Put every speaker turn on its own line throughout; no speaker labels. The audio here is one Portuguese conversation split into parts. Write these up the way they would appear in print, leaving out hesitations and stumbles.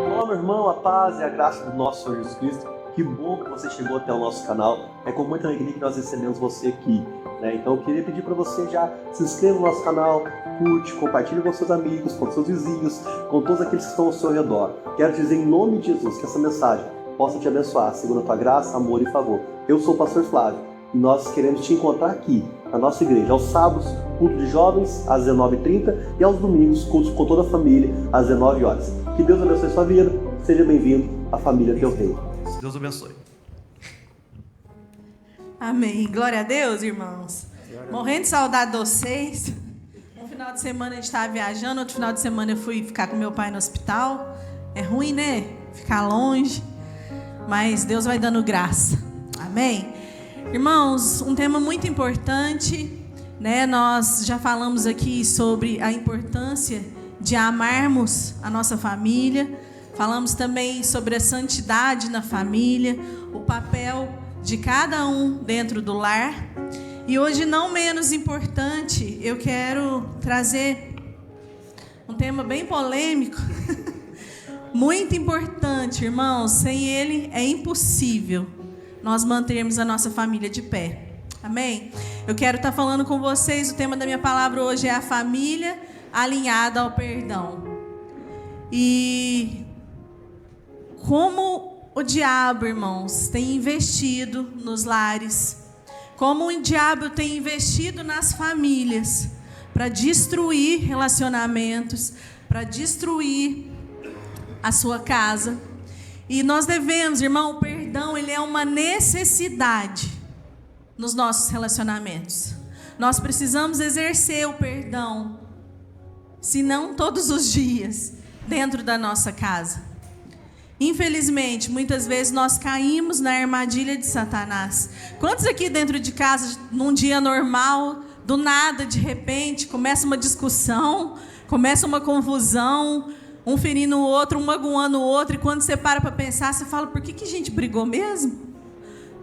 Olá, meu irmão, a paz e a graça do nosso Senhor Jesus Cristo. Que bom que você chegou até o nosso canal. É com muita alegria que nós recebemos você aqui, né? Então eu queria pedir para você já se inscreva no nosso canal, curte, compartilhe com seus amigos, com seus vizinhos, com todos aqueles que estão ao seu redor. Quero dizer em nome de Jesus que essa mensagem possa te abençoar, segundo a tua graça, amor e favor. Eu sou o pastor Flávio e nós queremos te encontrar aqui na nossa igreja, aos sábados, culto de jovens às 19h30 e aos domingos, cultos com toda a família às 19 horas. Que Deus abençoe sua vida, seja bem-vindo à família Teu Rei. Deus abençoe.
Amém. Glória a Deus, irmãos. Morrendo de saudade de vocês. Um final de semana a gente estava viajando, outro final de semana eu fui ficar com meu pai no hospital. É ruim, né? Ficar longe. Mas Deus vai dando graça. Amém? Irmãos, um tema muito importante, né? Nós já falamos aqui sobre a importância de amarmos a nossa família. Falamos também sobre a santidade na família, o papel de cada um dentro do lar. E hoje, não menos importante, eu quero trazer um tema bem polêmico, muito importante, irmãos. Sem ele é impossível nós mantermos a nossa família de pé. Amém? Eu quero estar falando com vocês, o tema da minha palavra hoje é a família alinhada ao perdão. E como o diabo, irmãos, tem investido nos lares, como o diabo tem investido nas famílias para destruir relacionamentos, para destruir a sua casa. E nós devemos, irmão, o perdão, ele é uma necessidade nos nossos relacionamentos. Nós precisamos exercer o perdão, se não todos os dias, dentro da nossa casa. Infelizmente, muitas vezes nós caímos na armadilha de Satanás. Quantos aqui dentro de casa, num dia normal, do nada, de repente, começa uma discussão, começa uma confusão, um ferindo o outro, um magoando o outro, e quando você para pensar, você fala, por que a gente brigou mesmo?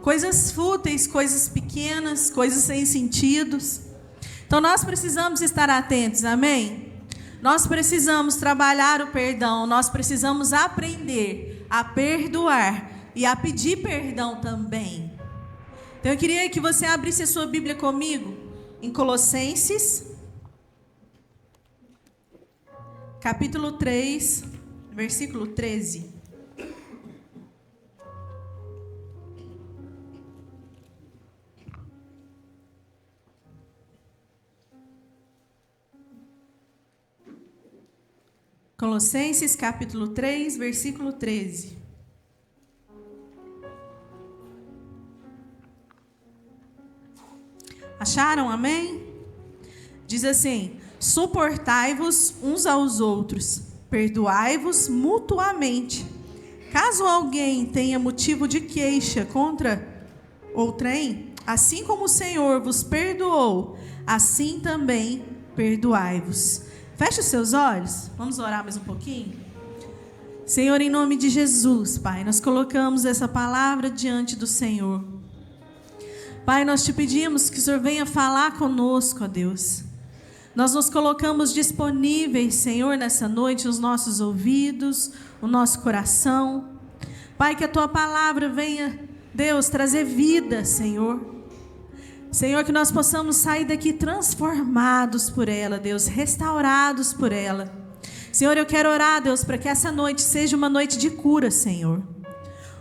Coisas fúteis, coisas pequenas, coisas sem sentidos. Então nós precisamos estar atentos, amém? Nós precisamos trabalhar o perdão, nós precisamos aprender a perdoar e a pedir perdão também. Então eu queria que você abrisse a sua Bíblia comigo em Colossenses, capítulo 3, versículo 13. Colossenses capítulo 3, versículo 13. Acharam? Amém? Diz assim: suportai-vos uns aos outros, perdoai-vos mutuamente. Caso alguém tenha motivo de queixa contra outrem, assim como o Senhor vos perdoou, assim também perdoai-vos. Feche os seus olhos, vamos orar mais um pouquinho. Senhor, em nome de Jesus, Pai, nós colocamos essa palavra diante do Senhor. Pai, nós te pedimos que o Senhor venha falar conosco, ó Deus. Nós nos colocamos disponíveis, Senhor, nessa noite, os nossos ouvidos, o nosso coração. Pai, que a Tua palavra venha, Deus, trazer vida, Senhor. Senhor, que nós possamos sair daqui transformados por ela, Deus, restaurados por ela. Senhor, eu quero orar, Deus, para que essa noite seja uma noite de cura, Senhor.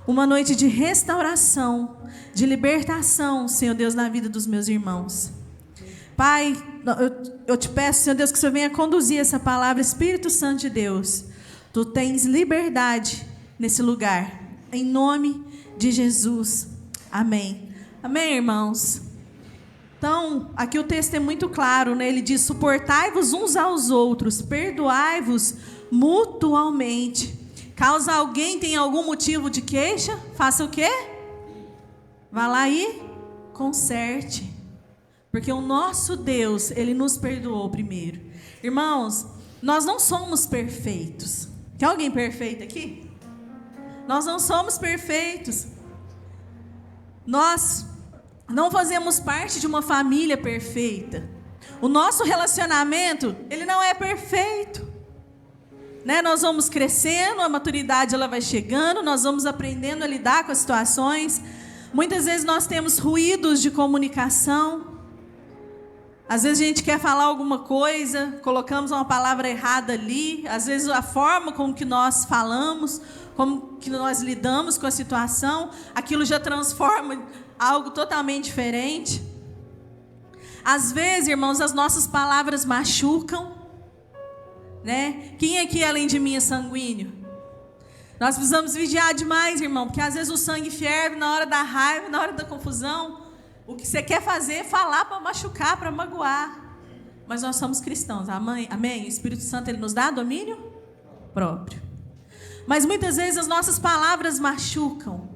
Uma noite de restauração, de libertação, Senhor Deus, na vida dos meus irmãos. Pai, eu te peço, Senhor Deus, que o Senhor venha conduzir essa palavra. Espírito Santo de Deus, Tu tens liberdade nesse lugar. Em nome de Jesus. Amém. Amém, irmãos? Então, aqui o texto é muito claro, né? Ele diz, suportai-vos uns aos outros, perdoai-vos mutualmente. Caso alguém tenha algum motivo de queixa, faça o quê? Vá lá e conserte. Porque o nosso Deus, Ele nos perdoou primeiro. Irmãos, nós não somos perfeitos. Tem alguém perfeito aqui? Nós não somos perfeitos. Nós não fazemos parte de uma família perfeita. O nosso relacionamento, ele não é perfeito. Né? Nós vamos crescendo, a maturidade ela vai chegando, nós vamos aprendendo a lidar com as situações. Muitas vezes nós temos ruídos de comunicação. Às vezes a gente quer falar alguma coisa, colocamos uma palavra errada ali. Às vezes a forma como que nós falamos, como que nós lidamos com a situação, aquilo já transforma algo totalmente diferente. Às vezes, irmãos, as nossas palavras machucam, né? Quem aqui além de mim é sanguíneo? Nós precisamos vigiar demais, irmão, porque às vezes o sangue ferve na hora da raiva, na hora da confusão. O que você quer fazer é falar para machucar, para magoar. Mas nós somos cristãos, amém? O Espírito Santo, ele nos dá domínio próprio. Mas muitas vezes as nossas palavras machucam.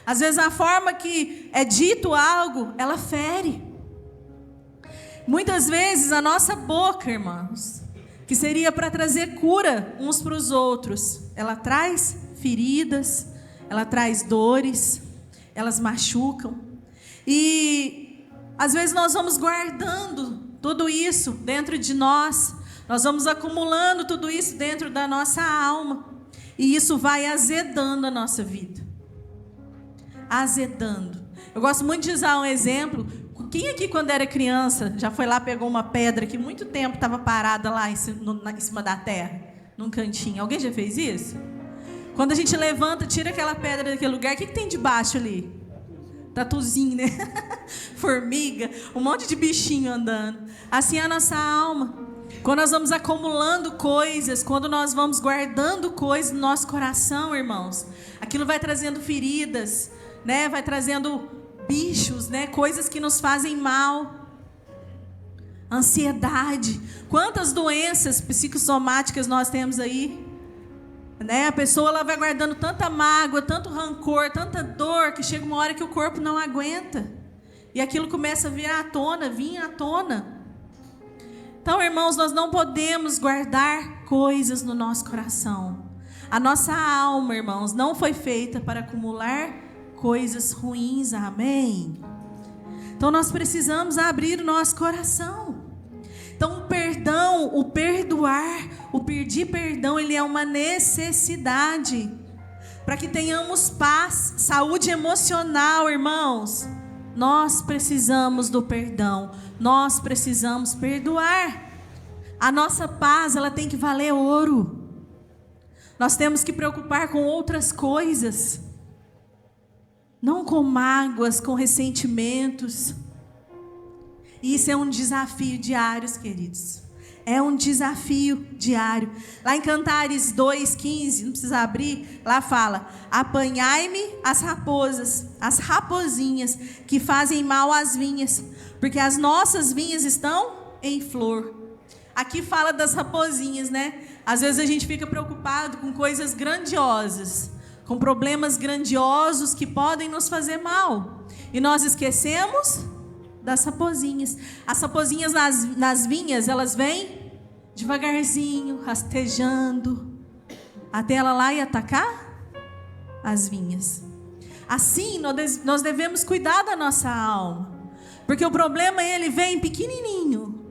Às vezes a forma que é dito algo, ela fere. Muitas vezes a nossa boca, irmãos, que seria para trazer cura uns para os outros, ela traz feridas, ela traz dores, elas machucam. E às vezes nós vamos guardando tudo isso dentro de nós, nós vamos acumulando tudo isso dentro da nossa alma, e isso vai azedando a nossa vida. Azedando. Eu gosto muito de usar um exemplo. Quem aqui quando era criança já foi lá, pegou uma pedra que muito tempo estava parada lá em cima da terra, num cantinho? Alguém já fez isso? Quando a gente levanta, tira aquela pedra daquele lugar, o que tem debaixo ali? Tatuzinho, né? Formiga, um monte de bichinho andando. Assim é a nossa alma. Quando nós vamos acumulando coisas, quando nós vamos guardando coisas no nosso coração, irmãos, aquilo vai trazendo feridas, né? Vai trazendo bichos, né? Coisas que nos fazem mal. Ansiedade. Quantas doenças psicossomáticas nós temos aí? Né? A pessoa ela vai guardando tanta mágoa, tanto rancor, tanta dor, que chega uma hora que o corpo não aguenta. E aquilo começa a vir à tona. Então, irmãos, nós não podemos guardar coisas no nosso coração. A nossa alma, irmãos, não foi feita para acumular coisas ruins, amém? Então, nós precisamos abrir o nosso coração. Então, o perdão, o perdoar, o pedir perdão, ele é uma necessidade para que tenhamos paz, saúde emocional, irmãos. Nós precisamos do perdão, nós precisamos perdoar. A nossa paz, ela tem que valer ouro. Nós temos que preocupar com outras coisas, não com mágoas, com ressentimentos. E isso é um desafio diário, queridos. É um desafio diário. Lá em Cantares 2:15, não precisa abrir, lá fala: apanhai-me as raposas, as raposinhas que fazem mal às vinhas, porque as nossas vinhas estão em flor. Aqui fala das raposinhas, né? Às vezes a gente fica preocupado com coisas grandiosas, com problemas grandiosos que podem nos fazer mal. E nós esquecemos das raposinhas. As raposinhas nas vinhas, elas vêm devagarzinho, rastejando, até ela lá e atacar as vinhas. Assim, nós devemos cuidar da nossa alma, porque o problema, ele vem pequenininho.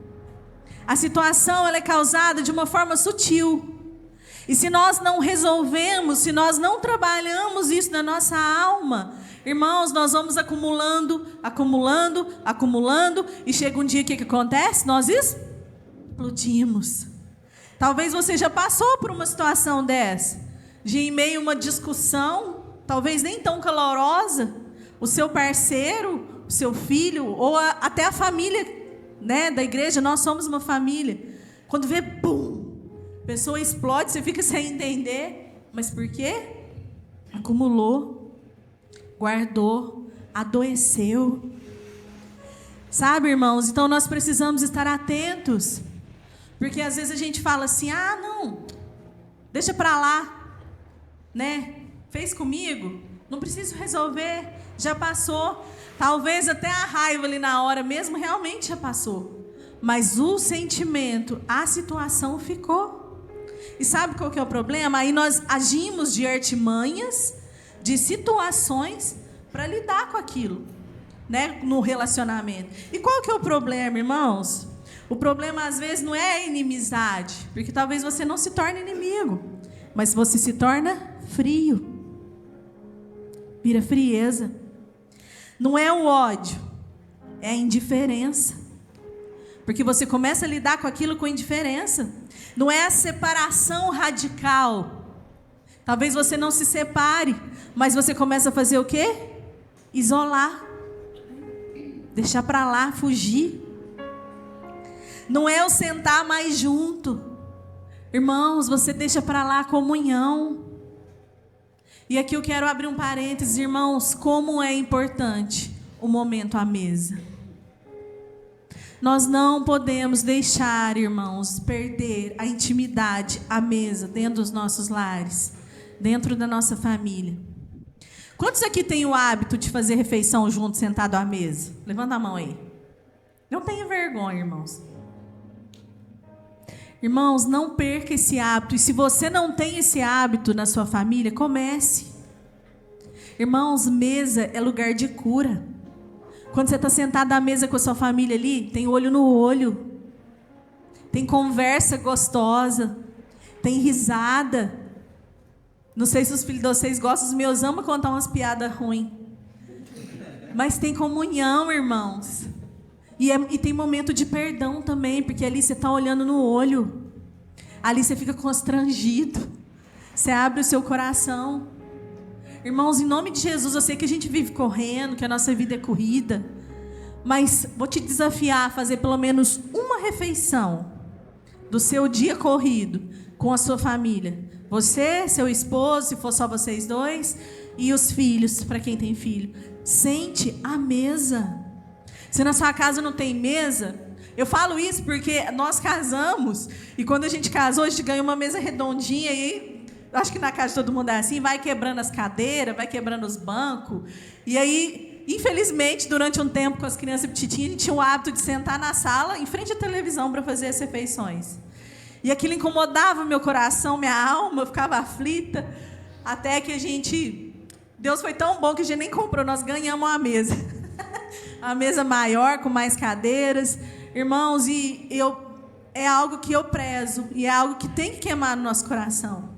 A situação, ela é causada de uma forma sutil. E se nós não resolvemos, se nós não trabalhamos isso na nossa alma, irmãos, nós vamos acumulando, e chega um dia, o que acontece? Nós explodimos. Talvez você já passou por uma situação dessa, de em meio a uma discussão, talvez nem tão calorosa, o seu parceiro, o seu filho, ou até a família, né, da igreja, nós somos uma família. Quando vê, pum, a pessoa explode, você fica sem entender. Mas por quê? Acumulou, guardou, adoeceu. Sabe, irmãos? Então nós precisamos estar atentos. Porque às vezes a gente fala assim: ah, não, deixa pra lá, né? Fez comigo, não preciso resolver, já passou. Talvez até a raiva ali na hora mesmo realmente já passou. Mas o sentimento, a situação ficou. E sabe qual que é o problema? Aí nós agimos de artimanhas, de situações para lidar com aquilo, né, no relacionamento. E qual que é o problema, irmãos? O problema às vezes não é a inimizade, porque talvez você não se torne inimigo, mas você se torna frio. Vira frieza. Não é o ódio, é a indiferença. Porque você começa a lidar com aquilo com indiferença. Não é a separação radical. Talvez você não se separe, mas você começa a fazer o quê? Isolar. Deixar para lá, fugir. Não é o sentar mais junto. Irmãos, você deixa para lá a comunhão. E aqui eu quero abrir um parênteses, irmãos, como é importante o momento à mesa. Nós não podemos deixar, irmãos, perder a intimidade à mesa, dentro dos nossos lares, dentro da nossa família. Quantos aqui têm o hábito de fazer refeição junto, sentado à mesa? Levanta a mão aí. Não tenha vergonha, irmãos. Irmãos, não perca esse hábito. E se você não tem esse hábito na sua família, comece. Irmãos, mesa é lugar de cura. Quando você está sentado à mesa com a sua família ali, tem olho no olho. Tem conversa gostosa. Tem risada. Não sei se os filhos de vocês gostam, os meus amam contar umas piadas ruins. Mas tem comunhão, irmãos. E tem momento de perdão também, porque ali você está olhando no olho. Ali você fica constrangido. Você abre o seu coração. Irmãos, em nome de Jesus, eu sei que a gente vive correndo, que a nossa vida é corrida. Mas vou te desafiar a fazer pelo menos uma refeição do seu dia corrido com a sua família. Você, seu esposo, se for só vocês dois, e os filhos, para quem tem filho. Sente à mesa. Se na sua casa não tem mesa, eu falo isso porque nós casamos, e quando a gente casou, a gente ganhou uma mesa redondinha, e acho que na casa de todo mundo é assim, vai quebrando as cadeiras, vai quebrando os bancos, e aí, infelizmente, durante um tempo com as crianças petitinhas, a gente tinha o hábito de sentar na sala, em frente à televisão, para fazer as refeições. E aquilo incomodava meu coração, minha alma, eu ficava aflita, até que Deus foi tão bom que a gente nem comprou, nós ganhamos uma mesa. A mesa maior, com mais cadeiras. Irmãos, é algo que eu prezo, e é algo que tem que queimar no nosso coração.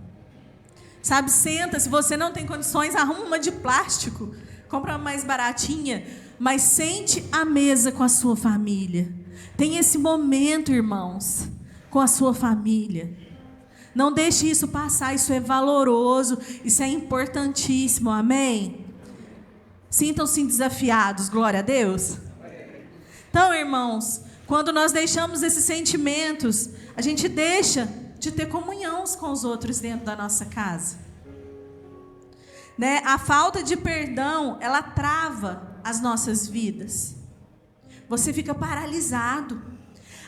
Sabe, senta, se você não tem condições, arruma uma de plástico, compra uma mais baratinha, mas sente à mesa com a sua família. Tem esse momento, irmãos, com a sua família. Não deixe isso passar, isso é valoroso, isso é importantíssimo, amém? Sintam-se desafiados, glória a Deus. Então, irmãos, quando nós deixamos esses sentimentos, a gente deixa de ter comunhão uns com os outros dentro da nossa casa. Né? A falta de perdão, ela trava as nossas vidas. Você fica paralisado.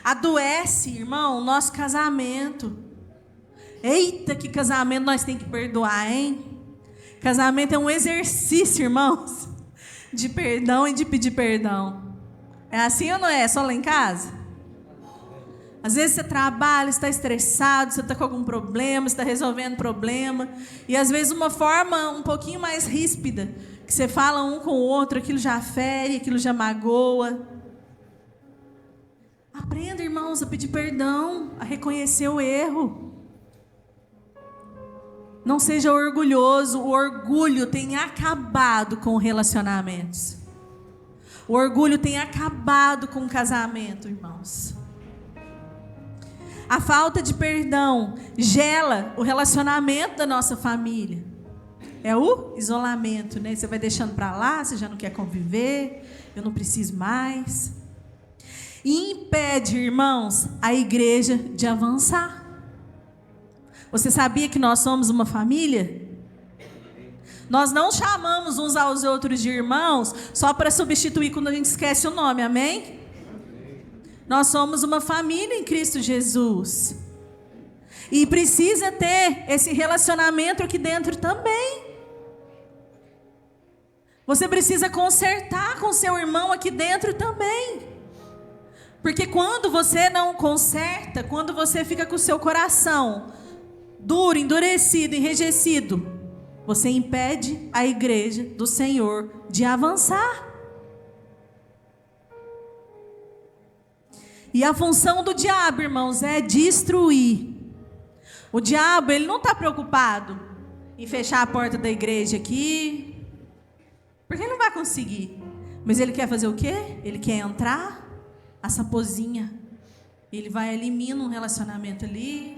Adoece, irmão, o nosso casamento. Eita, que casamento nós temos que perdoar, hein? Casamento é um exercício, irmãos, de perdão e de pedir perdão. É assim ou não é? Só lá em casa? Às vezes você trabalha, está estressado, você está com algum problema, está resolvendo problema, e às vezes uma forma um pouquinho mais ríspida, que você fala um com o outro, aquilo já fere, aquilo já magoa. Aprenda, irmãos, a pedir perdão, a reconhecer o erro. Não seja orgulhoso. O orgulho tem acabado com relacionamentos. O orgulho tem acabado com o casamento, irmãos. A falta de perdão gela o relacionamento da nossa família. É o isolamento, né? Você vai deixando para lá, você já não quer conviver, eu não preciso mais. E impede, irmãos, a igreja de avançar. Você sabia que nós somos uma família? Nós não chamamos uns aos outros de irmãos só para substituir quando a gente esquece o nome, amém? Nós somos uma família em Cristo Jesus. E precisa ter esse relacionamento aqui dentro também. Você precisa consertar com seu irmão aqui dentro também. Porque quando você não conserta, quando você fica com o seu coração duro, endurecido, enrijecido, você impede a igreja do Senhor de avançar. E a função do diabo, irmãos, é destruir. O diabo, ele não está preocupado em fechar a porta da igreja aqui, porque ele não vai conseguir. Mas ele quer fazer o quê? Ele quer entrar, a sapozinha. Ele vai ali, mina um relacionamento ali,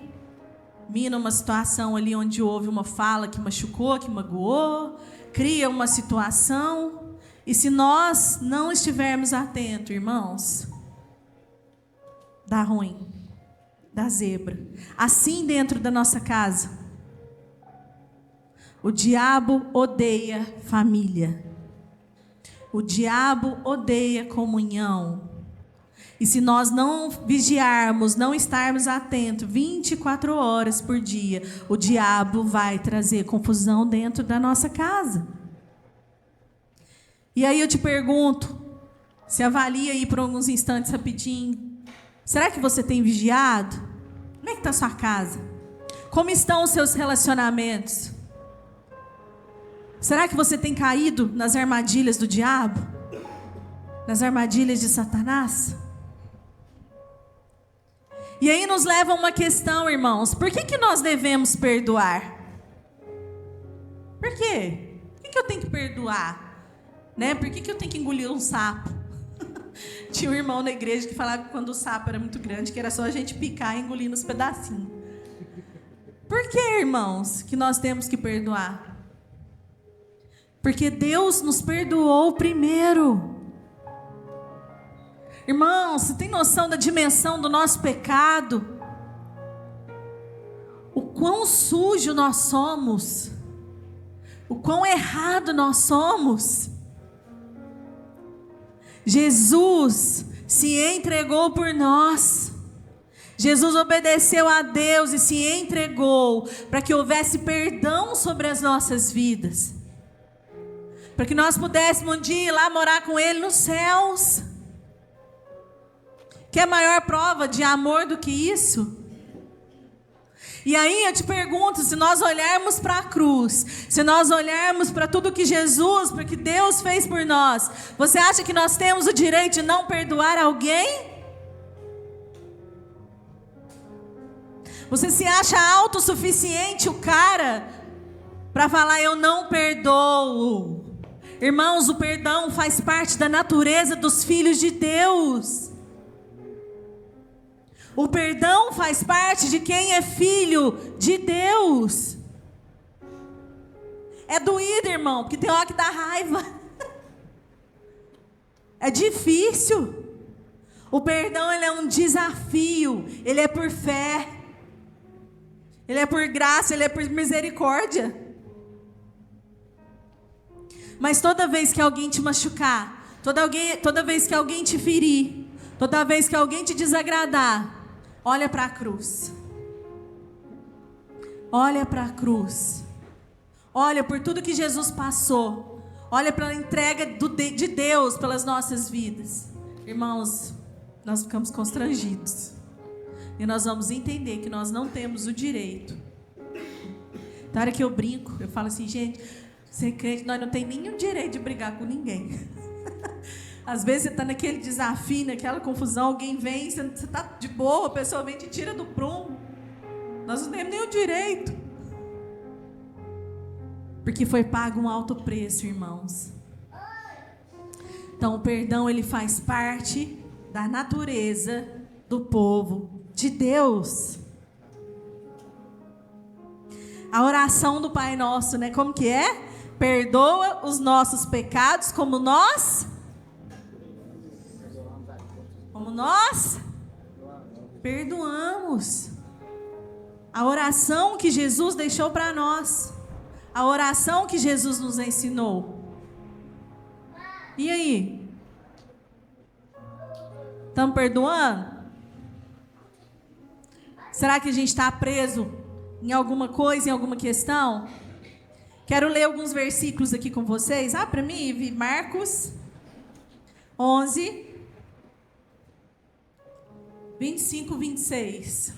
mina uma situação ali onde houve uma fala que machucou, que magoou, cria uma situação. E se nós não estivermos atentos, irmãos, dá ruim, dá zebra. Assim dentro da nossa casa, o diabo odeia família. O diabo odeia comunhão. E se nós não vigiarmos, não estarmos atentos 24 horas por dia, o diabo vai trazer confusão dentro da nossa casa. E aí eu te pergunto, se avalia aí por alguns instantes rapidinho, será que você tem vigiado? Como é que está a sua casa? Como estão os seus relacionamentos? Será que você tem caído nas armadilhas do diabo? Nas armadilhas de Satanás? E aí nos leva a uma questão, irmãos. Por que nós devemos perdoar? Por quê? Por que eu tenho que perdoar? Né? Por que eu tenho que engolir um sapo? Tinha um irmão na igreja que falava que quando o sapo era muito grande, que era só a gente picar e engolir nos pedacinhos. Por que, irmãos, que nós temos que perdoar? Porque Deus nos perdoou primeiro. Irmãos, você tem noção da dimensão do nosso pecado? O quão sujo nós somos? O quão errado nós somos? Jesus se entregou por nós. Jesus obedeceu a Deus e se entregou para que houvesse perdão sobre as nossas vidas. Para que nós pudéssemos um dia ir lá morar com Ele nos céus. Quer maior prova de amor do que isso? E aí eu te pergunto, se nós olharmos para a cruz, se nós olharmos para tudo que Jesus, para que Deus fez por nós, você acha que nós temos o direito de não perdoar alguém? Você se acha autossuficiente o cara para falar eu não perdoo? Irmãos, o perdão faz parte da natureza dos filhos de Deus. O perdão faz parte de quem é filho de Deus. É doído, irmão, porque tem hora que dá raiva. É difícil. O perdão, ele é um desafio. Ele é por fé. Ele é por graça, ele é por misericórdia. Mas toda vez que alguém te machucar, toda vez que alguém te ferir, toda vez que alguém te desagradar, olha para a cruz. Olha para a cruz. Olha por tudo que Jesus passou. Olha para a entrega de Deus pelas nossas vidas. Irmãos, nós ficamos constrangidos. E nós vamos entender que nós não temos o direito. Na hora que eu brinco, eu falo assim, gente, ser crente, nós não temos nenhum direito de brigar com ninguém. Às vezes você está naquele desafio, naquela confusão, alguém vem, você está de boa, a pessoa vem e te tira do prumo. Nós não temos nenhum direito. Porque foi pago um alto preço, irmãos. Então o perdão, ele faz parte da natureza do povo de Deus. A oração do Pai Nosso, né? Como que é? Perdoa os nossos pecados como nós perdoamos. A oração que Jesus deixou para nós. A oração que Jesus nos ensinou. E aí? Estamos perdoando? Será que a gente está preso em alguma coisa, em alguma questão? Quero ler alguns versículos aqui com vocês. Para mim, Marcos 11, 25, 26.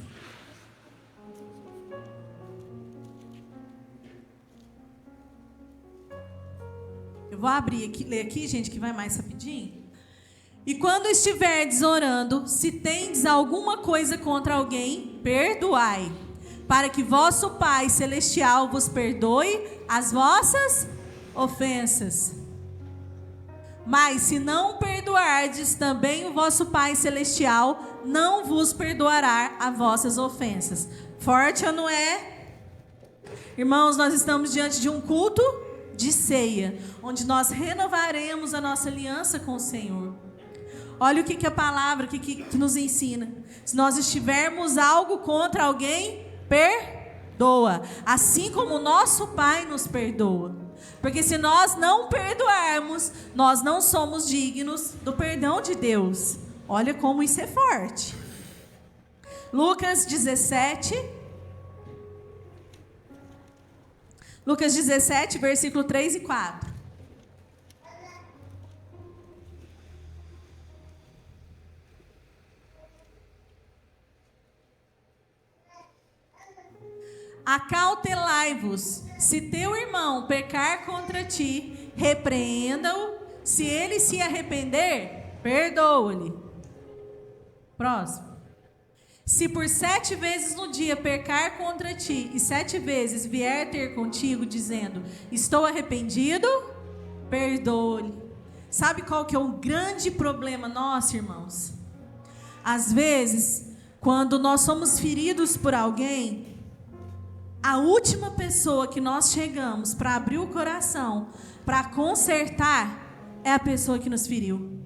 Eu vou abrir aqui, ler aqui, gente, que vai mais rapidinho. E quando estiverdes orando, se tendes alguma coisa contra alguém, perdoai, para que vosso Pai Celestial vos perdoe as vossas ofensas. Mas se não perdoardes, também o vosso Pai Celestial não vos perdoará as vossas ofensas. Forte ou não é? Irmãos, nós estamos diante de um culto de ceia, onde nós renovaremos a nossa aliança com o Senhor. Olha o que a palavra que nos ensina. Se nós estivermos algo contra alguém, perdoa, assim como o nosso Pai nos perdoa. Porque se nós não perdoarmos, nós não somos dignos do perdão de Deus. Olha como isso é forte. Lucas 17, versículo 3 e 4. Acautelai-vos, se teu irmão pecar contra ti, repreenda-o, se ele se arrepender, perdoa-lhe. Próximo. Se por 7 vezes no dia pecar contra ti, e 7 vezes vier ter contigo, dizendo, estou arrependido, perdoa-lhe. Sabe qual que é o grande problema nosso, irmãos? Às vezes, quando nós somos feridos por alguém, a última pessoa que nós chegamos para abrir o coração, para consertar, é a pessoa que nos feriu.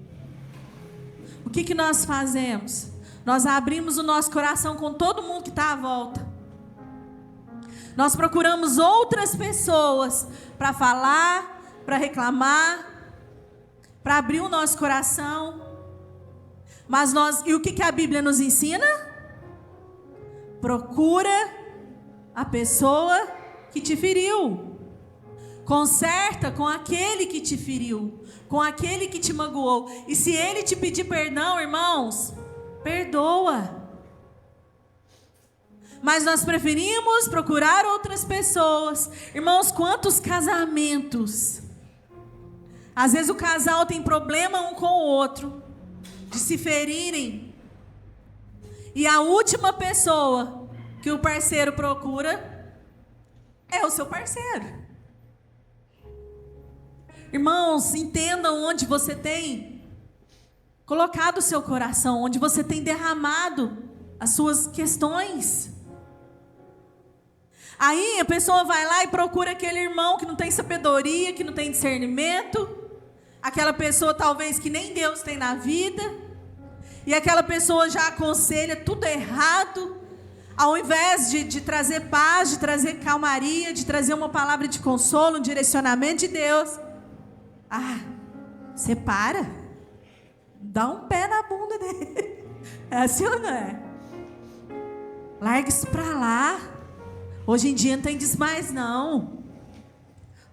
O que nós fazemos? Nós abrimos o nosso coração com todo mundo que está à volta. Nós procuramos outras pessoas para falar, para reclamar, para abrir o nosso coração. E o que a Bíblia nos ensina? Procura a pessoa que te feriu. Conserta com aquele que te feriu, com aquele que te magoou. E se ele te pedir perdão, irmãos, perdoa. Mas nós preferimos procurar outras pessoas. Irmãos, quantos casamentos? Às vezes o casal tem problema um com o outro, de se ferirem. E a última pessoa que o parceiro procura é o seu parceiro. Irmãos, entendam onde você tem colocado o seu coração, onde você tem derramado as suas questões. Aí a pessoa vai lá e procura aquele irmão que não tem sabedoria, que não tem discernimento, aquela pessoa talvez que nem Deus tem na vida, e aquela pessoa já aconselha tudo errado. Ao invés de trazer paz, de trazer calmaria, de trazer uma palavra de consolo, um direcionamento de Deus. Separa. Dá um pé na bunda dele. É assim ou não é? Larga isso pra lá. Hoje em dia não tem disso mais não.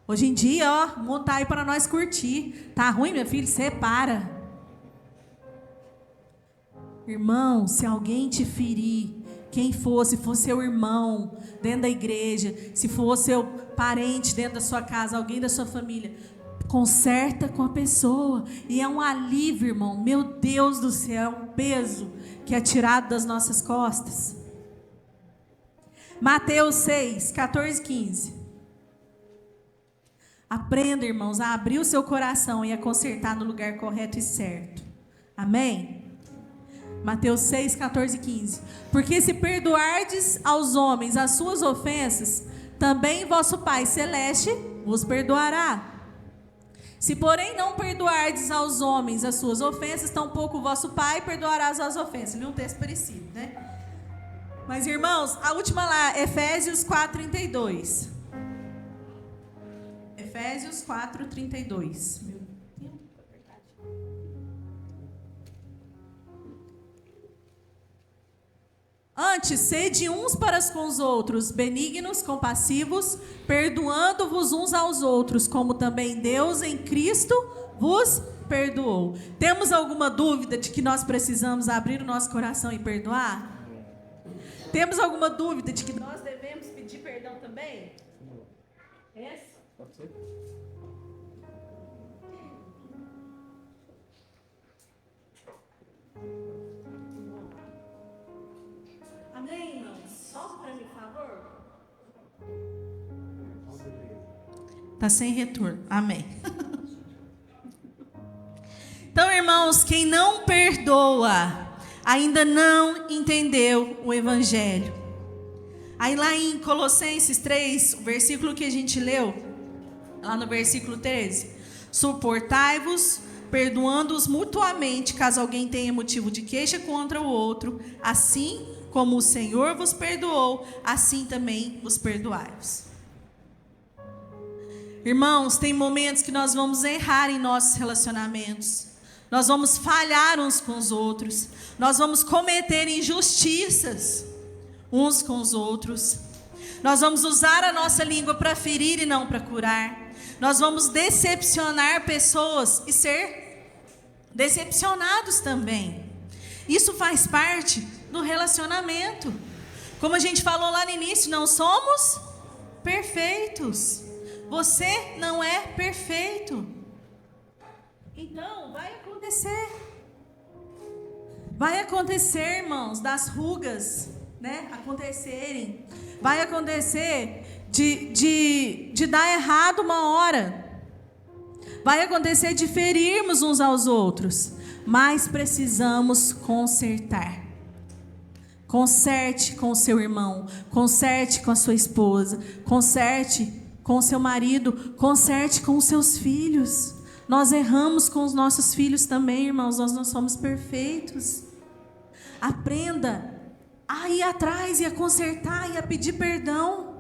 Hoje em dia, montar aí para nós curtir. Tá ruim, meu filho? Separa. Irmão, se alguém te ferir, quem for, se for seu irmão dentro da igreja, se for seu parente dentro da sua casa, alguém da sua família, conserta com a pessoa. E é um alívio, irmão. Meu Deus do céu, é um peso que é tirado das nossas costas. Mateus 6, 14, 15. Aprenda, irmãos, a abrir o seu coração e a consertar no lugar correto e certo. Amém? Mateus 6, 14 e 15. Porque se perdoardes aos homens as suas ofensas, também vosso Pai Celeste vos perdoará. Se, porém, não perdoardes aos homens as suas ofensas, tampouco o vosso Pai perdoará as suas ofensas. Li um texto parecido, né? Mas, irmãos, a última lá, Efésios 4, 32. Efésios 4, 32. Meu Deus, é verdade. Antes, sede uns para com os outros, benignos, compassivos, perdoando-vos uns aos outros, como também Deus em Cristo vos perdoou. Temos alguma dúvida de que nós precisamos abrir o nosso coração e perdoar? Temos alguma dúvida de que nós devemos pedir perdão também? Essa?
Pode ser.
Tá sem retorno. Amém. Então, irmãos, quem não perdoa ainda não entendeu o evangelho. Aí lá em Colossenses 3, o versículo que a gente leu, lá no versículo 13, suportai-vos, perdoando-os mutuamente, caso alguém tenha motivo de queixa contra o outro, assim como o Senhor vos perdoou, assim também vos perdoai-vos. Irmãos, tem momentos que nós vamos errar em nossos relacionamentos. Nós vamos falhar uns com os outros. Nós vamos cometer injustiças uns com os outros. Nós vamos usar a nossa língua para ferir e não para curar. Nós vamos decepcionar pessoas e ser decepcionados também. Isso faz parte do relacionamento. Como a gente falou lá no início, não somos perfeitos. Você não é perfeito. Então, vai acontecer. Vai acontecer, irmãos, das rugas, né, acontecerem. Vai acontecer de dar errado uma hora. Vai acontecer de ferirmos uns aos outros. Mas precisamos consertar. Conserte com o seu irmão. Conserte com a sua esposa. Conserte com o seu marido. Conserte com os seus filhos. Nós erramos com os nossos filhos também, irmãos. Nós não somos perfeitos. Aprenda a ir atrás e a consertar e a pedir perdão.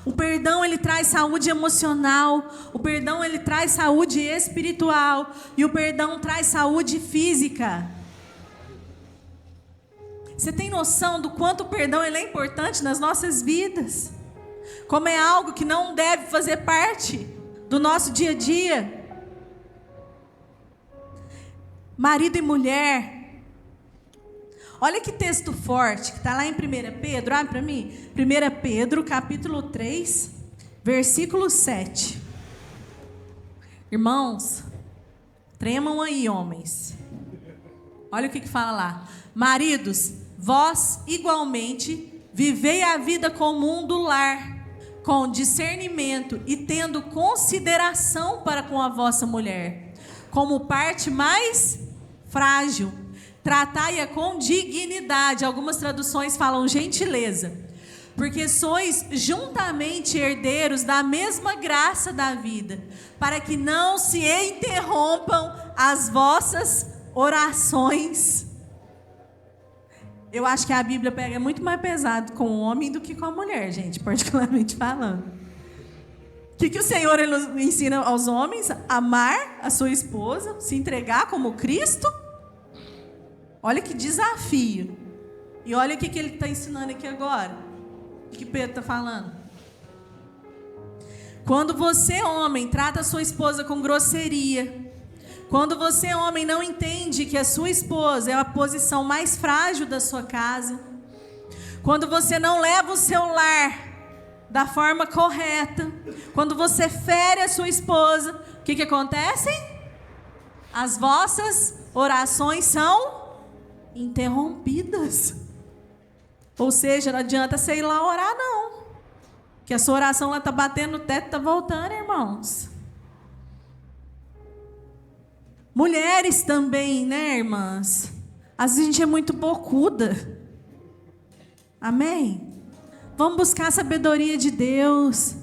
O perdão, ele traz saúde emocional. O perdão, ele traz saúde espiritual. E o perdão traz saúde física. Você tem noção do quanto o perdão ele é importante nas nossas vidas? Como é algo que não deve fazer parte do nosso dia a dia. Marido e mulher. Olha que texto forte, que está lá em 1 Pedro, abre para mim. 1 Pedro, capítulo 3, versículo 7. Irmãos, tremam aí, homens. Olha o que fala lá. Maridos, vós igualmente vivei a vida comum do lar, com discernimento e tendo consideração para com a vossa mulher, como parte mais frágil. Tratai-a com dignidade. Algumas traduções falam gentileza. Porque sois juntamente herdeiros da mesma graça da vida, para que não se interrompam as vossas orações. Eu acho que a Bíblia pega muito mais pesado com o homem do que com a mulher, gente, particularmente falando. O que o Senhor ele ensina aos homens? Amar a sua esposa, se entregar como Cristo. Olha que desafio. E olha o que ele está ensinando aqui agora. O que Pedro está falando. Quando você, homem, trata a sua esposa com grosseria, quando você, homem, não entende que a sua esposa é a posição mais frágil da sua casa, quando você não leva o seu lar da forma correta, quando você fere a sua esposa, o que acontece? As vossas orações são interrompidas. Ou seja, não adianta você ir lá orar, não. Que a sua oração lá está batendo no teto, está voltando, irmãos. Mulheres também, né, irmãs? Às vezes a gente é muito bocuda. Amém? Vamos buscar a sabedoria de Deus.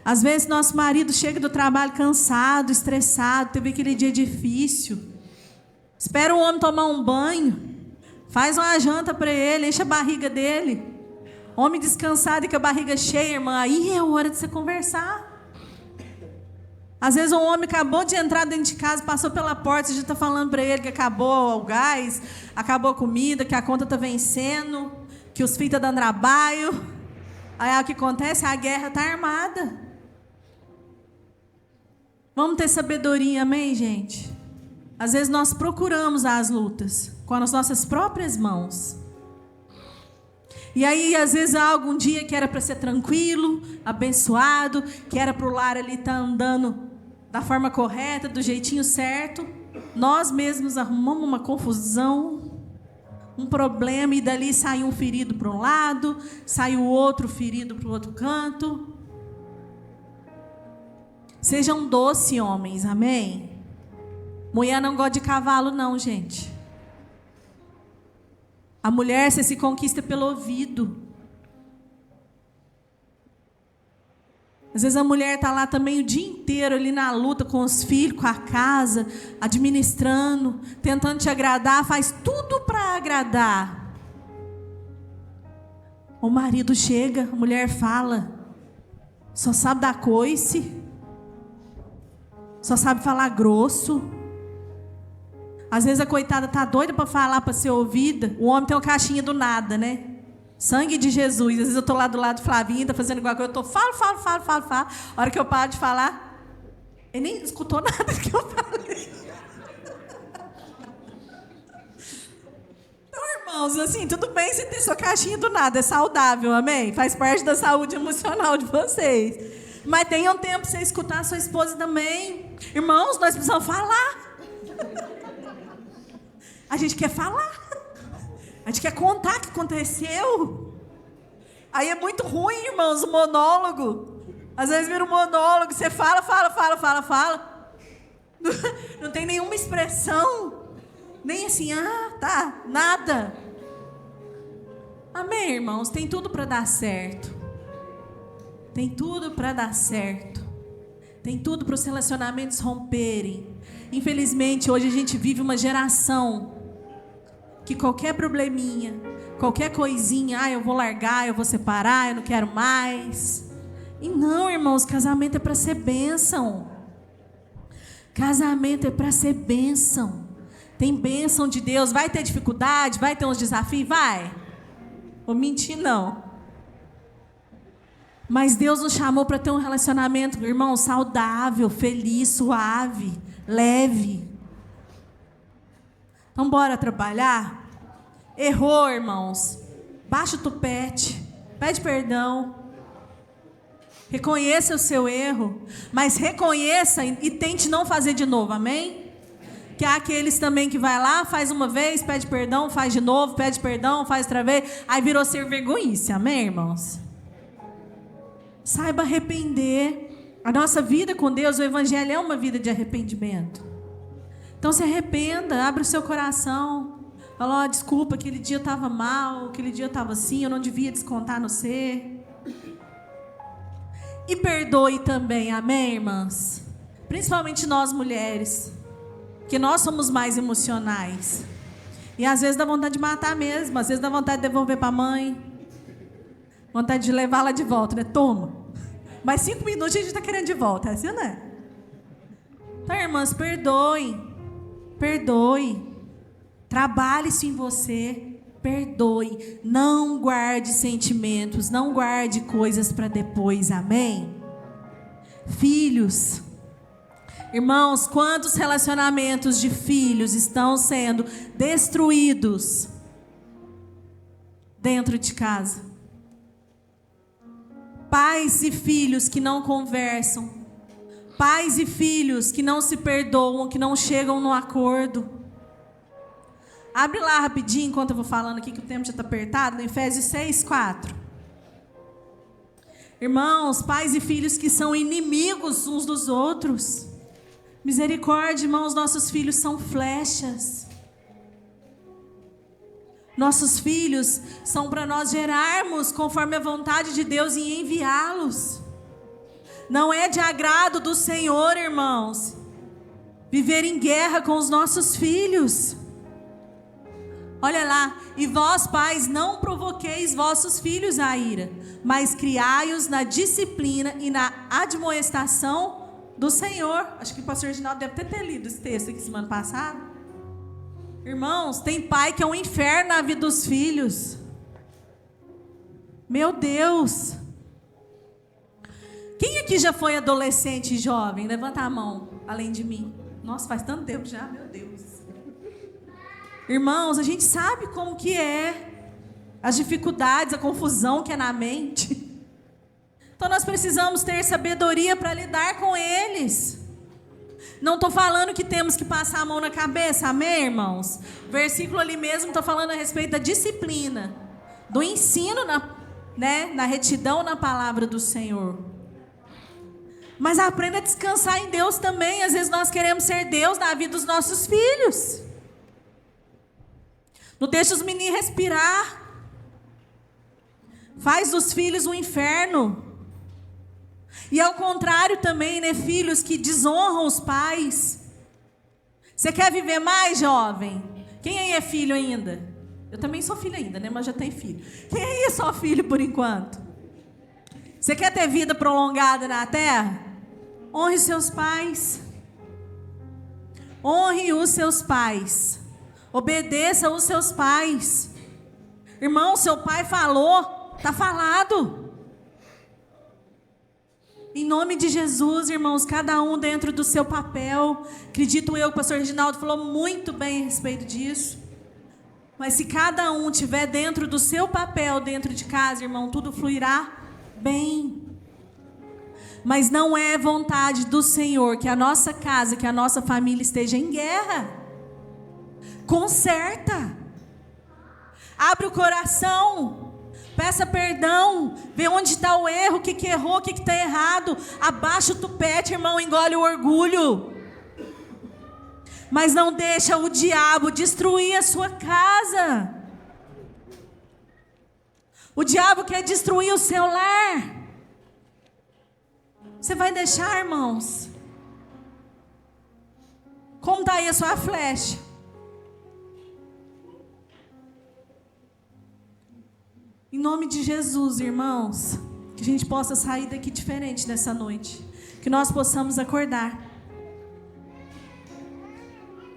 Às vezes nosso marido chega do trabalho cansado, estressado, teve aquele dia difícil. Espera o homem tomar um banho. Faz uma janta para ele, enche a barriga dele. Homem descansado e com a barriga cheia, irmã, aí é hora de você conversar. Às vezes um homem acabou de entrar dentro de casa, passou pela porta, você já está falando para ele que acabou o gás, acabou a comida, que a conta está vencendo, que os filhos estão dando trabalho. Aí o que acontece? A guerra está armada. Vamos ter sabedoria, amém, gente? Às vezes nós procuramos as lutas com as nossas próprias mãos. E aí, às vezes, há algum dia que era para ser tranquilo, abençoado, que era para o lar ali estar andando da forma correta, do jeitinho certo. Nós mesmos arrumamos uma confusão, um problema, e dali sai um ferido para um lado, sai o outro ferido para o outro canto. Sejam doces homens, amém? Mulher não gosta de cavalo não, gente. A mulher, você se conquista pelo ouvido. Às vezes a mulher está lá também o dia inteiro ali na luta com os filhos, com a casa, administrando, tentando te agradar, faz tudo para agradar. O marido chega, a mulher fala, só sabe dar coice, só sabe falar grosso. Às vezes a coitada tá doida para falar, para ser ouvida. O homem tem uma caixinha do nada, né? Sangue de Jesus. Às vezes eu tô lá do lado do Flavinho, tá fazendo igual que eu tô, falo. A hora que eu paro de falar, ele nem escutou nada do que eu falei. Então, irmãos, assim, tudo bem você ter sua caixinha do nada, é saudável, amém? Faz parte da saúde emocional de vocês. Mas tenham tempo para você escutar a sua esposa também. Irmãos, nós precisamos falar. A gente quer falar. A gente quer contar o que aconteceu. Aí é muito ruim, irmãos, o monólogo. Às vezes vira um monólogo, você fala. Não tem nenhuma expressão. Nem assim, tá, nada. Amém, irmãos? Tem tudo para dar certo. Tem tudo para dar certo. Tem tudo para os relacionamentos romperem. Infelizmente, hoje a gente vive uma geração que qualquer probleminha, qualquer coisinha, eu vou largar, eu vou separar, eu não quero mais. E não, irmãos, casamento é para ser bênção. Casamento é para ser bênção. Tem bênção de Deus. Vai ter dificuldade, vai ter uns desafios, vai. Vou mentir, não. Mas Deus nos chamou para ter um relacionamento, irmão, saudável, feliz, suave, leve. Então, bora trabalhar? Errou, irmãos. Baixa o tupete. Pede perdão. Reconheça o seu erro. Mas reconheça e tente não fazer de novo, amém? Que há aqueles também que vai lá, faz uma vez, pede perdão, faz de novo, pede perdão, faz outra vez. Aí virou ser vergonhice, amém, irmãos? Saiba arrepender. A nossa vida com Deus, o evangelho é uma vida de arrependimento. Então se arrependa, abre o seu coração. Fala, desculpa, aquele dia eu estava mal, aquele dia eu estava assim, eu não devia descontar no ser. E perdoe também, amém, irmãs? Principalmente nós mulheres, que nós somos mais emocionais. E às vezes dá vontade de matar mesmo, às vezes dá vontade de devolver para a mãe. Vontade de levá-la de volta, né? Toma. Mais 5 minutos a gente está querendo de volta, é assim, não é? Então, irmãs, perdoem. Perdoe. Trabalhe isso em você. Perdoe. Não guarde sentimentos. Não guarde coisas para depois. Amém? Filhos. Irmãos, quantos relacionamentos de filhos estão sendo destruídos dentro de casa? Pais e filhos que não conversam. Pais e filhos que não se perdoam, que não chegam no acordo. Abre lá rapidinho, enquanto eu vou falando aqui, que o tempo já está apertado, no Efésios 6:4. Irmãos, pais e filhos que são inimigos uns dos outros. Misericórdia, irmãos, nossos filhos são flechas. Nossos filhos são para nós gerarmos conforme a vontade de Deus e enviá-los. Não é de agrado do Senhor, irmãos, viver em guerra com os nossos filhos. Olha lá, e vós, pais, não provoqueis vossos filhos à ira, mas criai-os na disciplina e na admoestação do Senhor. Acho que o pastor Reginaldo deve ter lido esse texto aqui semana passada. Irmãos, tem pai que é um inferno na vida dos filhos. Meu Deus. Quem aqui já foi adolescente e jovem? Levanta a mão, além de mim. Nossa, faz tanto tempo já, meu Deus. Irmãos, a gente sabe como que é. As dificuldades, a confusão que é na mente. Então nós precisamos ter sabedoria para lidar com eles. Não estou falando que temos que passar a mão na cabeça, amém, irmãos? O versículo ali mesmo está falando a respeito da disciplina, do ensino na retidão na palavra do Senhor. Mas aprenda a descansar em Deus também. Às vezes nós queremos ser Deus na vida dos nossos filhos. Não deixa os meninos respirar. Faz dos filhos um inferno. E ao contrário também, né? Filhos que desonram os pais. Você quer viver mais, jovem? Quem aí é filho ainda? Eu também sou filho ainda, né? Mas já tem filho. Quem aí é só filho por enquanto? Você quer ter vida prolongada na terra? Honre seus pais. Honre os seus pais. Obedeça os seus pais. Irmão, seu pai falou, está falado. Em nome de Jesus, irmãos, cada um dentro do seu papel. Acredito eu que o pastor Reginaldo falou muito bem a respeito disso. Mas se cada um estiver dentro do seu papel, dentro de casa, irmão, tudo fluirá bem. Mas não é vontade do Senhor que a nossa casa, que a nossa família esteja em guerra. Conserta. Abre o coração. Peça perdão, vê onde está o erro, o que errou, o que está errado. Abaixa o tupete, irmão, engole o orgulho. Mas não deixa o diabo destruir a sua casa. O diabo quer destruir o seu lar. Você vai deixar, irmãos? Como está aí a sua flecha? Em nome de Jesus, irmãos, que a gente possa sair daqui diferente nessa noite. Que nós possamos acordar.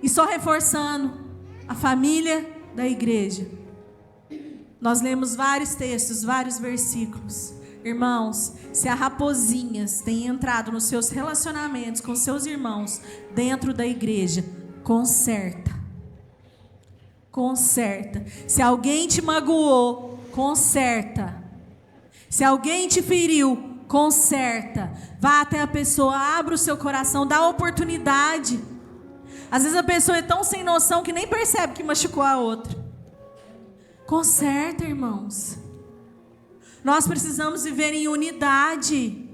E só reforçando, a família da igreja. Nós lemos vários textos, vários versículos. Irmãos, se a raposinhas tem entrado nos seus relacionamentos com seus irmãos dentro da igreja, conserta. Conserta. Se alguém te magoou, conserta. Se alguém te feriu, conserta. Vá até a pessoa, abra o seu coração, dá oportunidade. Às vezes a pessoa é tão sem noção que nem percebe que machucou a outra. Conserta, irmãos. Nós precisamos viver em unidade.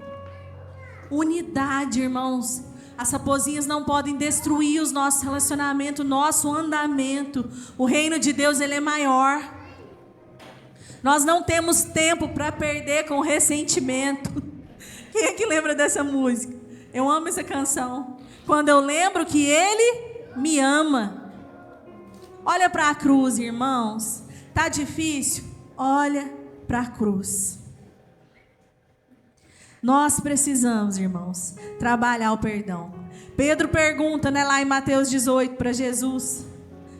Unidade, irmãos. As raposinhas não podem destruir os nossos relacionamentos, o nosso andamento. O reino de Deus, ele é maior. Nós não temos tempo para perder com ressentimento. Quem é que lembra dessa música? Eu amo essa canção. Quando eu lembro que Ele me ama. Olha para a cruz, irmãos. Tá difícil? Olha para a cruz. Nós precisamos, irmãos, trabalhar o perdão. Pedro pergunta, né, lá em Mateus 18 para Jesus: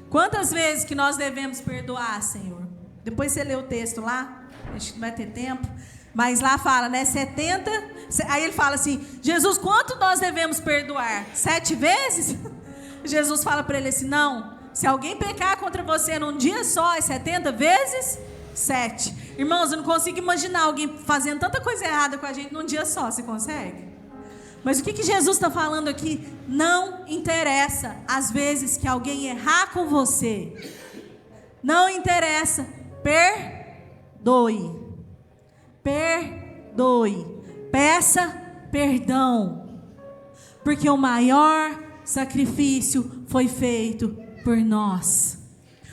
quantas vezes que nós devemos perdoar, Senhor? Depois você lê o texto lá, acho que não vai ter tempo, mas lá fala, né, 70, aí ele fala assim: Jesus, quanto nós devemos perdoar? 7 vezes? Jesus fala para ele assim: não, se alguém pecar contra você num dia só, é 70 vezes 7. Irmãos, eu não consigo imaginar alguém fazendo tanta coisa errada com a gente num dia só, você consegue? Mas o que Jesus está falando aqui? Não interessa as vezes que alguém errar com você. Não interessa. Perdoe. Perdoe. Peça perdão. Porque o maior sacrifício foi feito por nós.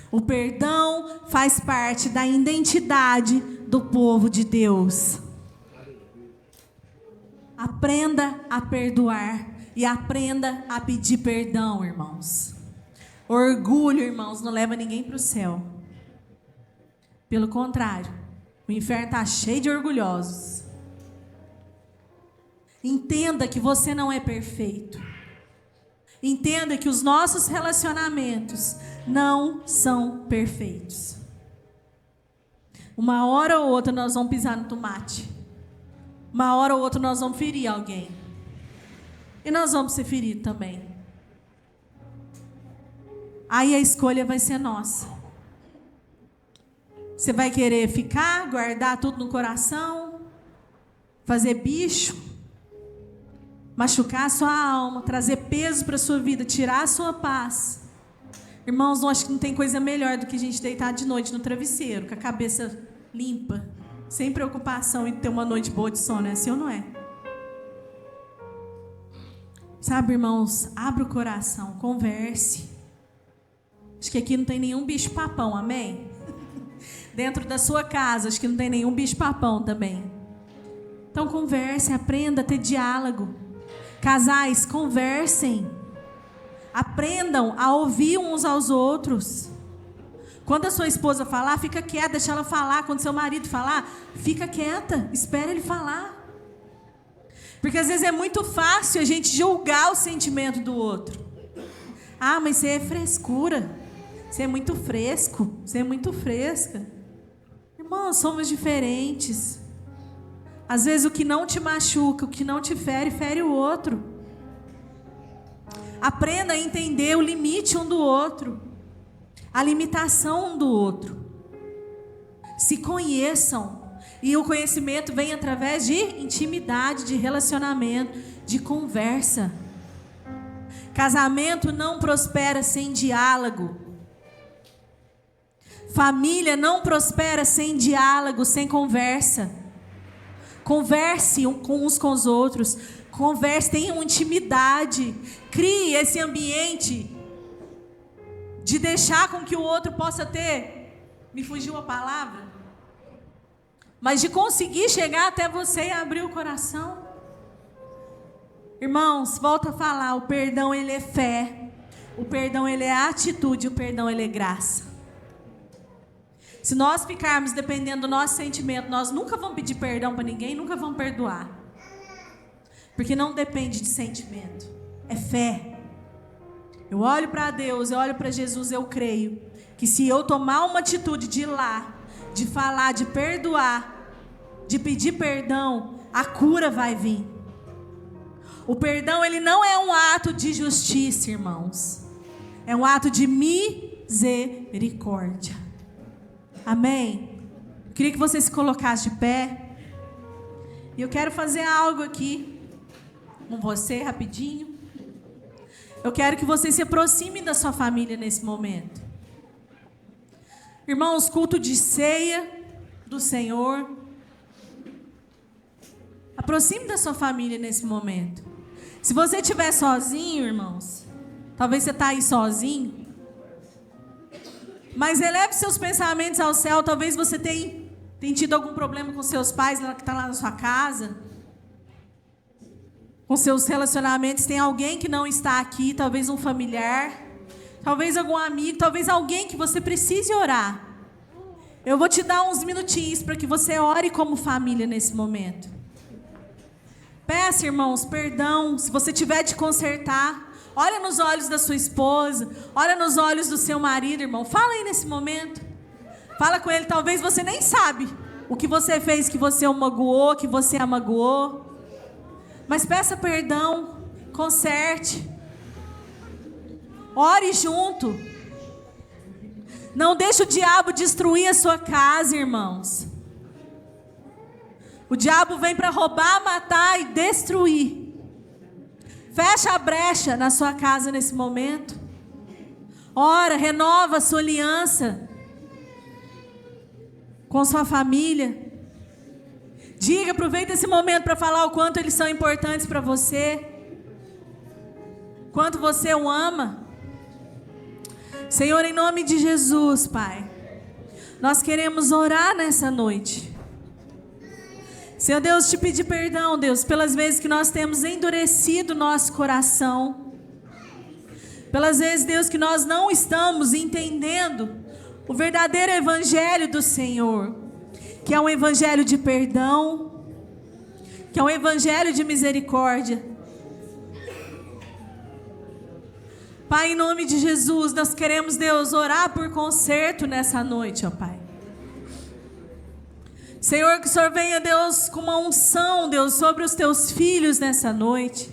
O perdão faz parte da identidade do povo de Deus. Aprenda a perdoar e aprenda a pedir perdão, irmãos. Orgulho, irmãos, não leva ninguém para o céu. Pelo contrário, o inferno está cheio de orgulhosos. Entenda que você não é perfeito. Entenda que os nossos relacionamentos não são perfeitos. Uma hora ou outra nós vamos pisar no tomate. Uma hora ou outra nós vamos ferir alguém. E nós vamos ser feridos também. Aí a escolha vai ser nossa. Você vai querer ficar, guardar tudo no coração, fazer bicho, machucar a sua alma, trazer peso para a sua vida, tirar a sua paz. Irmãos, eu acho que não tem coisa melhor do que a gente deitar de noite no travesseiro, com a cabeça limpa, sem preocupação em ter uma noite boa de sono, é assim ou não é? Sabe, irmãos, abra o coração, converse. Acho que aqui não tem nenhum bicho-papão, amém? Dentro da sua casa, acho que não tem nenhum bicho-papão também. Então converse, aprenda a ter diálogo. Casais, conversem. Aprendam a ouvir uns aos outros. Quando a sua esposa falar, fica quieta, deixa ela falar. Quando seu marido falar, fica quieta, espera ele falar. Porque às vezes é muito fácil a gente julgar o sentimento do outro. Ah, mas você é frescura. Você é muito fresco. Você é muito fresca. Irmãos, somos diferentes. Às vezes o que não te machuca, o que não te fere, fere o outro. Aprenda a entender o limite um do outro. A limitação um do outro. Se conheçam. E o conhecimento vem através de intimidade, de relacionamento, de conversa. Casamento não prospera sem diálogo. Família não prospera sem diálogo, sem conversa. Converse uns com os outros. Converse, tenham intimidade. Crie esse ambiente de deixar com que o outro possa ter, me fugiu a palavra, mas de conseguir chegar até você e abrir o coração. Irmãos, volto a falar, o perdão ele é fé, o perdão ele é atitude, o perdão ele é graça. Se nós ficarmos dependendo do nosso sentimento, nós nunca vamos pedir perdão para ninguém, nunca vamos perdoar. Porque não depende de sentimento, é fé. Eu olho para Deus, eu olho para Jesus, eu creio que se eu tomar uma atitude de ir lá, de falar, de perdoar, de pedir perdão, a cura vai vir. O perdão, ele não é um ato de justiça, irmãos. É um ato de misericórdia. Amém? Eu queria que você se colocasse de pé. E eu quero fazer algo aqui com você, rapidinho. Eu quero que você se aproxime da sua família nesse momento. Irmãos, culto de ceia do Senhor. Aproxime da sua família nesse momento. Se você estiver sozinho, irmãos, talvez você está aí sozinho, mas eleve seus pensamentos ao céu. Talvez você tenha tido algum problema com seus pais, que está lá na sua casa, com seus relacionamentos. Tem alguém que não está aqui, talvez um familiar, talvez algum amigo, talvez alguém que você precise orar. Eu vou te dar uns minutinhos para que você ore como família nesse momento. Peça, irmãos, perdão. Se você tiver de consertar, olha nos olhos da sua esposa, olha nos olhos do seu marido, irmão. Fala aí nesse momento. Fala com ele. Talvez você nem sabe o que você fez, que você o magoou, que você a magoou. Mas peça perdão, conserte. Ore junto. Não deixe o diabo destruir a sua casa, irmãos. O diabo vem para roubar, matar e destruir. Fecha a brecha na sua casa nesse momento. Ora, renova a sua aliança com sua família. Diga, aproveita esse momento para falar o quanto eles são importantes para você. Quanto você o ama. Senhor, em nome de Jesus, Pai, nós queremos orar nessa noite. Senhor Deus, te pedir perdão, Deus, pelas vezes que nós temos endurecido nosso coração. Pelas vezes, Deus, que nós não estamos entendendo o verdadeiro evangelho do Senhor, que é um evangelho de perdão, que é um evangelho de misericórdia. Pai, em nome de Jesus, nós queremos, Deus, orar por conserto nessa noite, ó Pai. Senhor, que o Senhor venha, Deus, com uma unção, Deus, sobre os teus filhos nessa noite.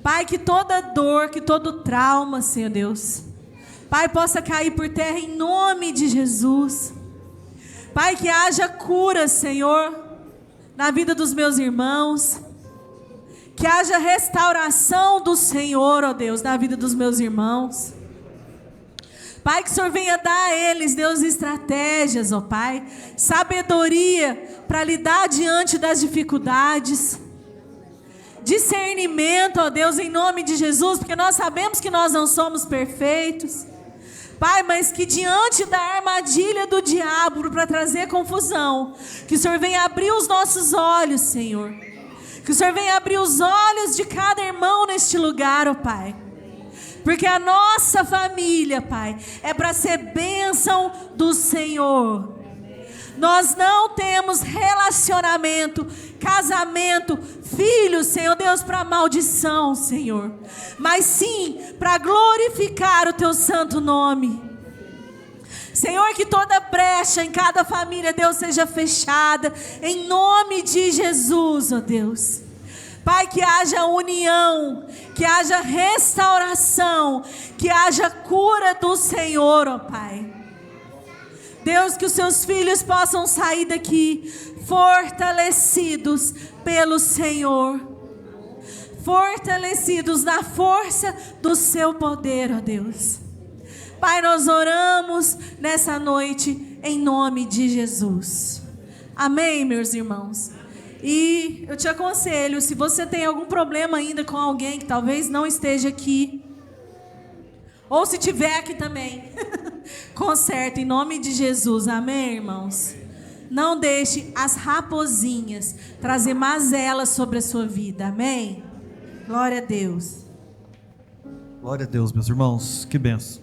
Pai, que toda dor, que todo trauma, Senhor Deus, Pai, possa cair por terra em nome de Jesus. Pai, que haja cura, Senhor, na vida dos meus irmãos. Que haja restauração do Senhor, ó Deus, na vida dos meus irmãos. Pai, que o Senhor venha dar a eles, Deus, estratégias, ó Pai, sabedoria para lidar diante das dificuldades. discernimento, ó Deus, em nome de Jesus, porque nós sabemos que nós não somos perfeitos. Pai, mas que diante da armadilha do diabo para trazer confusão, que o Senhor venha abrir os nossos olhos, Senhor. Que o Senhor venha abrir os olhos de cada irmão neste lugar, ó Pai. Porque a nossa família, Pai, é para ser bênção do Senhor. Nós não temos relacionamento, casamento, filhos, Senhor Deus, para maldição, Senhor. Mas sim, para glorificar o Teu santo nome. Senhor, que toda brecha em cada família, Deus, seja fechada. Em nome de Jesus, ó Deus. Pai, que haja união, que haja restauração, que haja cura do Senhor, ó Pai. Deus, que os seus filhos possam sair daqui fortalecidos pelo Senhor, fortalecidos na força do seu poder, ó Deus. Pai, nós oramos nessa noite em nome de Jesus. Amém, meus irmãos? E eu te aconselho, se você tem algum problema ainda com alguém que talvez não esteja aqui, ou se tiver aqui também, conserta em nome de Jesus, amém, irmãos? Não deixe as raposinhas trazer mazelas sobre a sua vida, amém? Glória a Deus.
Glória a Deus, meus irmãos, que benção.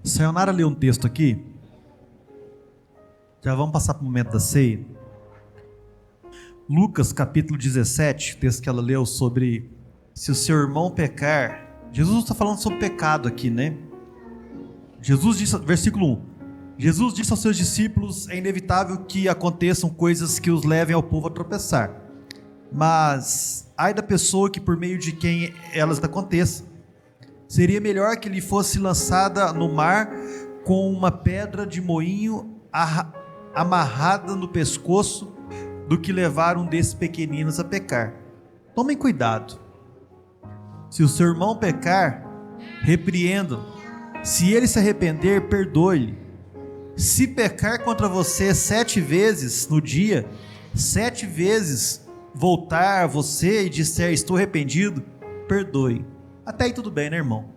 A Sayonara leu um texto aqui, já vamos passar para o momento da ceia. Lucas capítulo 17, texto que ela leu sobre se o seu irmão pecar. Jesus está falando sobre pecado aqui, né? Jesus disse, versículo 1, Jesus disse aos seus discípulos: é inevitável que aconteçam coisas que os levem ao povo a tropeçar, mas ai da pessoa que por meio de quem elas aconteçam. Seria melhor que ele fosse lançada no mar com uma pedra de moinho amarrada no pescoço do que levar um desses pequeninos a pecar. Tomem cuidado. Se o seu irmão pecar, repreenda-o. Se ele se arrepender, perdoe-lhe. Se pecar contra você 7 vezes no dia, 7 vezes voltar a você e disser estou arrependido, perdoe. Até aí tudo bem, né, irmão?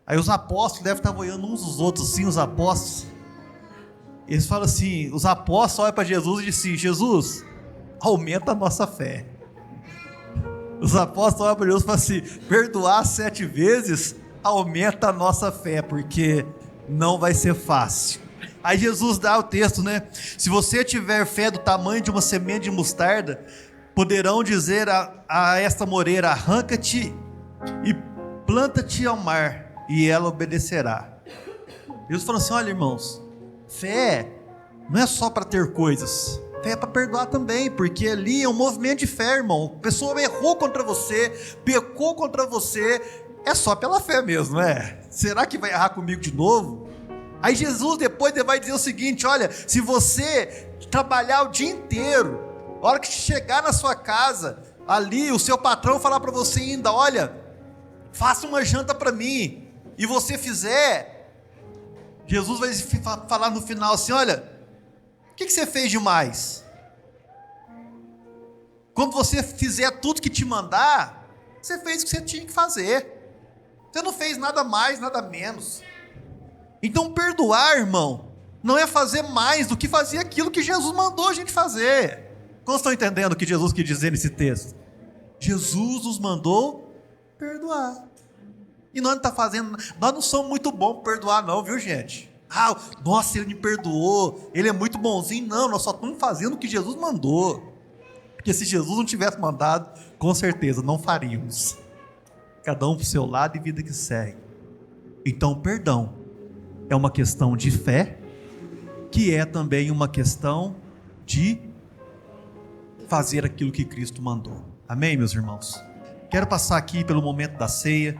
Aí os apóstolos devem estar olhando uns dos outros assim, os apóstolos. Eles falam assim, os apóstolos olham para Jesus e dizem assim: Jesus, aumenta a nossa fé. Os apóstolos olham para Jesus e falam assim: perdoar 7 vezes aumenta a nossa fé, porque não vai ser fácil. Aí Jesus dá o texto, né? Se você tiver fé do tamanho de uma semente de mostarda, poderão dizer a esta moreira: arranca-te e planta-te ao mar, e ela obedecerá. Jesus falou assim: olha, irmãos, fé não é só para ter coisas, fé é para perdoar também, porque ali é um movimento de fé, irmão. A pessoa errou contra você, pecou contra você, é só pela fé mesmo, não é? Será que vai errar comigo de novo? Aí Jesus depois vai dizer o seguinte: olha, se você trabalhar o dia inteiro, a hora que chegar na sua casa, ali o seu patrão falar para você ainda: olha, faça uma janta para mim, e você fizer, Jesus vai falar no final assim: olha, o que você fez demais? Quando você fizer tudo que te mandar, você fez o que você tinha que fazer, você não fez nada mais, nada menos. Então perdoar, irmão, não é fazer mais do que fazer aquilo que Jesus mandou a gente fazer. Como estão entendendo o que Jesus quis dizer nesse texto? Jesus nos mandou perdoar. E nós não estamos fazendo, nós não somos muito bons para perdoar não, viu, gente? Nossa, ele me perdoou, ele é muito bonzinho. Não, nós só estamos fazendo o que Jesus mandou. Porque se Jesus não tivesse mandado, com certeza não faríamos. Cada um para o seu lado e vida que segue. Então, perdão é uma questão de fé, que é também uma questão de fazer aquilo que Cristo mandou. Amém, meus irmãos? Quero passar aqui pelo momento da ceia.